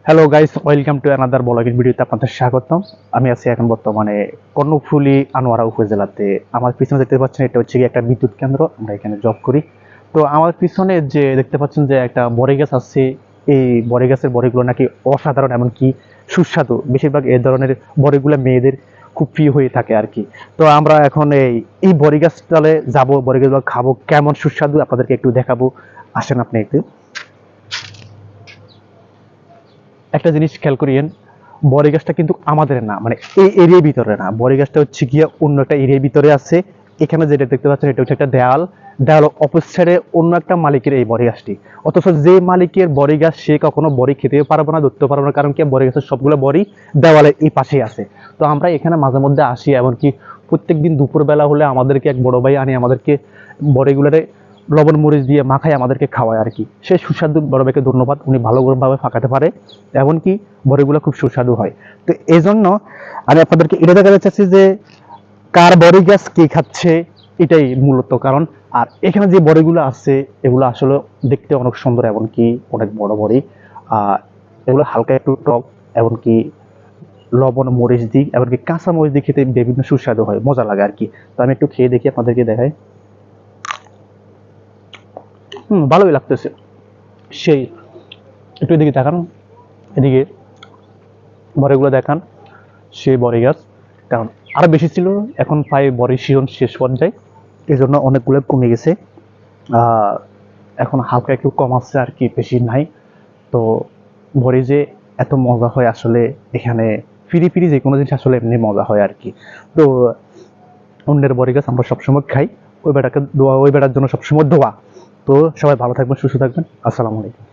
Hello guys, welcome to another blogging ভিডিওতে আপনাদের স্বাগতম। আমি আছি এখন বর্তমানে কর্ণফুলী আনোয়ারা উপজেলাতে। আমার পিছনে দেখতে পাচ্ছেন এটা হচ্ছে একটা বিদ্যুৎ কেন্দ্র, আমরা এখানে জব করি। তো আমার পিছনে যে দেখতে পাচ্ছেন যে একটা বড়ি গাছ আছে, এই বড়ি গাছের বড়িগুলো নাকি অসাধারণ, এমনকি সুস্বাদু। বেশিরভাগ এই ধরনের বড়িগুলো মেয়েদের খুব প্রিয় হয়ে থাকে আর কি। তো আমরা এখন এই বড়ি গাছটালে যাবো, বড়ি গাছগুলো খাবো, কেমন সুস্বাদু আপনাদেরকে একটু দেখাবো। আসেন আপনি একটু। একটা জিনিস খেয়াল করিয়েন, বড়ি গাছটা কিন্তু আমাদের না, মানে এই এরিয়ার ভিতরে না, বড়ি গাছটা হচ্ছে গিয়ে অন্য একটা এরিয়ার ভিতরে আছে। এখানে যেটা দেখতে পাচ্ছেন এটা হচ্ছে একটা দেয়াল অপোজিট সাইডে অন্য একটা মালিকের এই বড়ি গাছটি। অথচ যে মালিকের বড়ি গাছ সে কখনো বড়ি খেতে পারবো না, ধরতে পারবো না, কারণ কি বড়ি গাছের সবগুলো বড়ি দেওয়ালের এই পাশেই আছে। তো আমরা এখানে মাঝে মধ্যে আসি, এমনকি প্রত্যেকদিন দুপুরবেলা হলে আমাদেরকে এক বড় ভাই আনি আমাদেরকে বড়িগুলোরে লবণ মরিচ দিয়ে মাখায় আমাদেরকে খাওয়ায় আর কি। সে সুস্বাদু বড় ভাইকে ধন্যবাদ, উনি ভালোভাবে ফাঁকাতে পারে, এমনকি বড়িগুলো খুব সুস্বাদু হয়। তো এই জন্য আমি আপনাদেরকে এটা দেখাতে চাচ্ছি যে কার বড়ি গাছ কে খাচ্ছে, এটাই মূলত কারণ। আর এখানে যে বড়িগুলো আছে এগুলো আসলে দেখতে অনেক সুন্দর, এমনকি অনেক বড় বড়ি। এগুলো হালকা একটু টক, এমনকি লবণ মরিচ দিই, এমনকি কাঁচা মরিচ দিয়ে খেতে বিভিন্ন সুস্বাদু হয়, মজা লাগে আর কি। তো আমি একটু খেয়ে দেখি, আপনাদেরকে দেখাই। ভালোই লাগতেছে সেই। একটু এদিকে দেখান, এদিকে বড়িগুলো দেখান। সেই বড়ি গাছ, কারণ আরো বেশি ছিল, এখন প্রায় বড়ি সিজন শেষ পর্যায়ে, এই জন্য অনেকগুলো কমে গেছে। আহ, এখন হালকা একটু কম আছে আর কি, বেশি নাই। তো বড়ি যে এত মজা হয় আসলে, এখানে ফিরি ফিরি যে কোনো জিনিস আসলে এমনি মজা হয় আর কি। তো অন্যের বড়ি গাছ আমরা সবসময় খাই, ওই বেটাকে দোয়া, ওই বেটার জন্য সবসময় দোয়া। তো সবাই ভালো থাকবেন, সুস্থ থাকবেন, আসসালামু আলাইকুম।